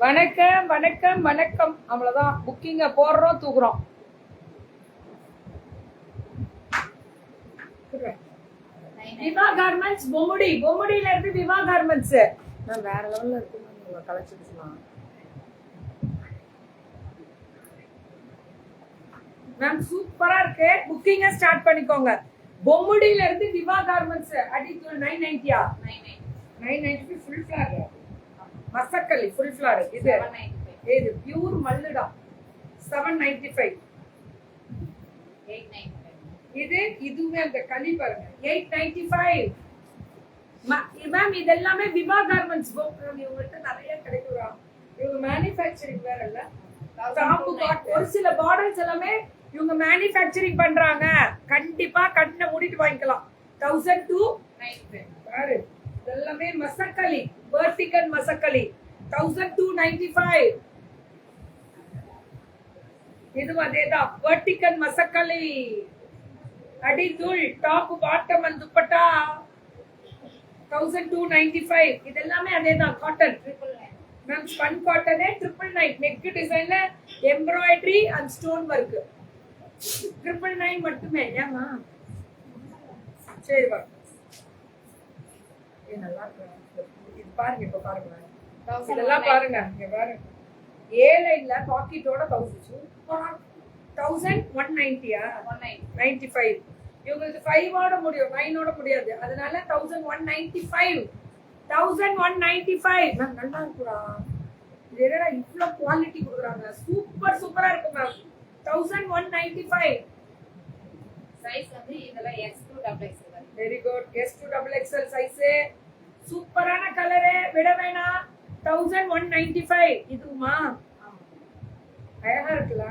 வணக்கம் வணக்கம் வணக்கம். அவ்வளவுதான், புக்கிங்க போடுறோம் தூக்குறோம். விவா கார்மெண்ட்ஸ் பொம்முடி, பொம்முடியில இருந்து விவா கார்மெண்ட்ஸ். நான் வேற லெவல்ல இருக்கு கலெக்ஷன்ஸ்லாம். மேம் சூப்பரா இருக்கு, புக்கிங்க ஸ்டார்ட் பண்ணிக்கோங்க. பொம்முடியில இருந்து விவா கார்மெண்ட்ஸ் அடிக்கு 990. 990 ஃபுல் ஃபிளார் மசக்கலி ஃபுல் ஃபிளார். இது பியூர் மல்லுடா 795. இதுவே அந்த களி பாருங்க 895. மேம் இது எல்லாமே விவா கார்மெண்ட்ஸ். இவங்கள்ட்ட நிறைய கிடைக்குறா. இவங்க மேனுஃபேக்சரிங் வேற இல்ல. ஒரு சில மாடல்ஸ் எல்லாமே இவங்க மேனுஃபேக்சரிங் பண்றாங்க. கண்டிப்பா கண்ணை மூடிட்டு வாங்கிக்கலாம். 1295 பாரு. எல்லாமே மசக்கலி, வெர்டிகல் மசக்கலி 1295. இது அதேதான் வெர்டிகல் மசக்கலி. அடிதுல் டாப் பாட்டம் அண்ட் துப்பட்டா 1295. இது எல்லாமே அதேதான் காட்டன். மேம் ஸ்பன் காட்டனே 999. நெக் டிசைன்ல எம்ப்ராய்டரி அண்ட் ஸ்டோன் ஒர்க் 999 மட்டுமே. ஏமா சரி வா. நல்லா இருக்கு. இது பாருங்க, இப்ப பாருங்க, இதெல்லாம் பாருங்க. இங்க பாருங்க, ஏலைல பாக்கெட்டோட 1190. 95. இவங்களுக்கு 5 ஓட முடியும், 9 ஓட முடியாது. அதனால 1195. 1195. மேம் நல்லா இருக்குடா. இது என்னடா இவ்ளோ குவாலிட்டி கொடுக்குறாங்க. சூப்பர் சூப்பரா இருக்கு மேம். 1195. சைஸ் வந்து இதெல்லாம் X2XXL. Very good. S2XXL size. சூப்பரான கலர். விட வேணாம். 1195. இதுமா அழகா இருக்குல்ல.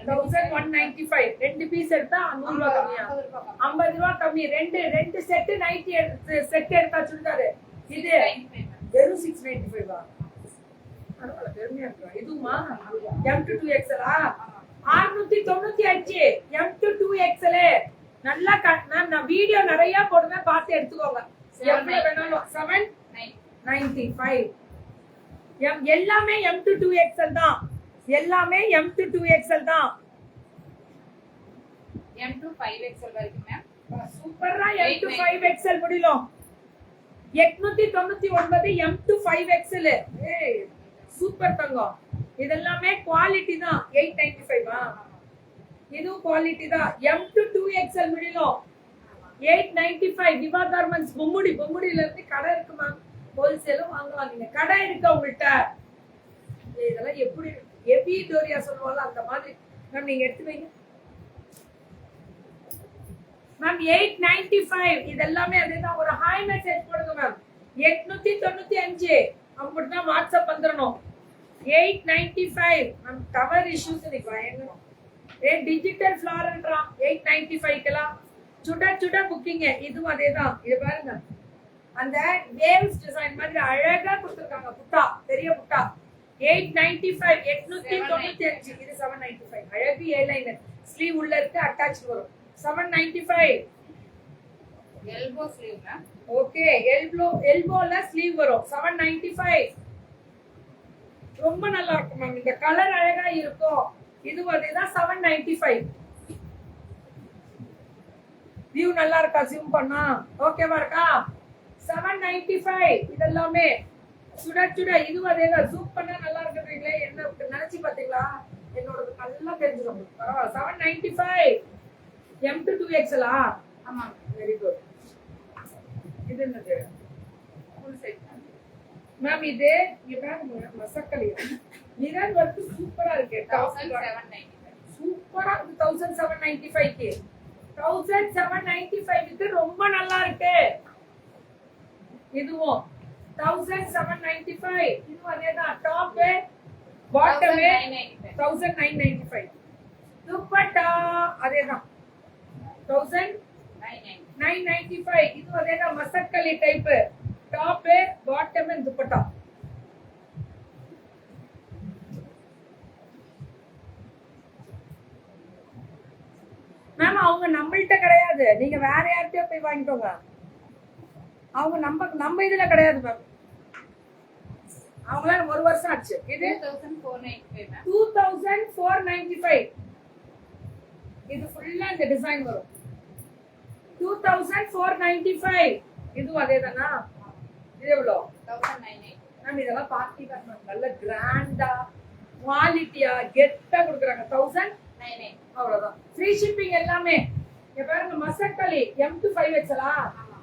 1195. ரெண்டு பீஸ் எடுத்தா 100 ரூபாய் கம்மியா, 50 ரூபாய் கம்மி. ரெண்டு செட் நைட்டி செட் எடுத்தா சுடிதாரு. இது வெறும் 695. பரவாயில்ல, பெருமையா இருக்கு. இதுமா M2XL 695. M2XL நல்லா மேம். நான் வீடியோ நிறைய போடுவேன், பார்த்து எடுத்துக்கோங்க. எவ்வளவு வேணாலும் 795. எல்லாமே M2XL தான். எல்லாமே M2XL தான். M2 5XL வரைக்கும் மேம். சூப்பரா M2 5XL முடியும். 899 M2 5XL. ஏய் சூப்பர் தங்கம். இதெல்லாமே குவாலிட்டி தான். 895. இதுவும் குவாலிட்டி தான். M2XL முடியும் 895. விவா கார்மெண்ட்ஸ் பொம்முடி. பொம்முடியில இருந்து கடை இருக்கு மேம். ஹோல்சேலும் வாங்கலாம். நீங்க கடை இருக்கு உங்கள்கிட்ட. இதெல்லாம் எப்படி ஹெவி டோரியா சொல்லுவாங்க அந்த மாதிரி மேம். நீங்க எடுத்து வைங்க மேம். 895. இதெல்லாமே அதேதான். ஒரு ஹாய் மெசேஜ் போடுங்க மேம். 895 அப்படிதான் வாட்ஸ்அப் வந்துடணும். 895 மேம். கவர் இஷ்யூஸ் இன்னைக்கு பயங்கரம். டிஜிட்டல் ஃபிளாரல்றான் 895க்கெல்லாம் சுட சுட புக்கிங்க. இதுவும் அதேதான். இது பாருங்க, அந்த வேவ்ஸ் டிசைன் மாதிரி அழகா கொடுத்துருக்காங்க. புட்டா, பெரிய புட்டா 895. 895. இது 795. அழகு ஏலைனர் ஸ்லீவ் உள்ள இருக்கு, அட்டாச் வரும். 795. எல்போ ஸ்லீவ்னா ஓகே. எல்போல ஸ்லீவ் வரும். 795. ரொம்ப நல்லா இருக்கும் மேம். இந்த கலர் அழகா இருக்கும். இது அதேதான் 795. வியூ நல்லா இருக்கா? ஜூம் பண்ணா ஓகேவா இருக்கா? 795. இதெல்லாமே சுட சுட. இது அதேதான். ஜூம் பண்ணா நல்லா இருக்குறீங்களே, என்ன நினைச்சு பாத்தீங்களா? என்னோட நல்லா தெரிஞ்சிடும். பரவாயில்ல. 795. M2XL. ஆமா. Very good. இது என்னது? Full set ma'am. இது மசக்கலி மிரர் ஒர்க் சூப்பரா இருக்கு. 1795. சூப்பரா இருக்கு. 1795க்கு 1795க்கு ரொம்ப நல்லா இருக்கு. இதுவும் 1795. இதுவும் அதேதான். Top bottom 1995. துப்பட்டா அதேதான் 1995. இது அதேதான். Masakali type. Top bottom dupatta. Ma'am அவங்க நம்மள்ட்ட கிடையாது. நீங்க வேற யார்கிட்டயோ போய் வாங்கிக்கோங்க. அவங்க நம்ம இதுல கிடையாது மேம். அவங்களால 1 வருஷம் ஆச்சு. இது 2495 மேம். 2495. இது ஃபுல்லா இந்த டிசைன் வரும். 2495. இதுவும் அதேதானா? இது எவ்வளோ? 1098. மேம் இதெல்லாம் பார்ட்டி வேர் மேம். நல்ல கிராண்டா குவாலிட்டியா கெட்டா கொடுக்குறாங்க. 1098. அவ்வளவுதான். ஃப்ரீ ஷிப்பிங் எல்லாமே. இங்க பாருங்க மசக்களி M to 5XL. ஆமா.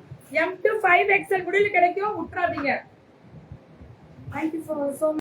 M to 5XL முடியல கிடைக்கும், விட்டுறாதீங்க. Thank you for so much.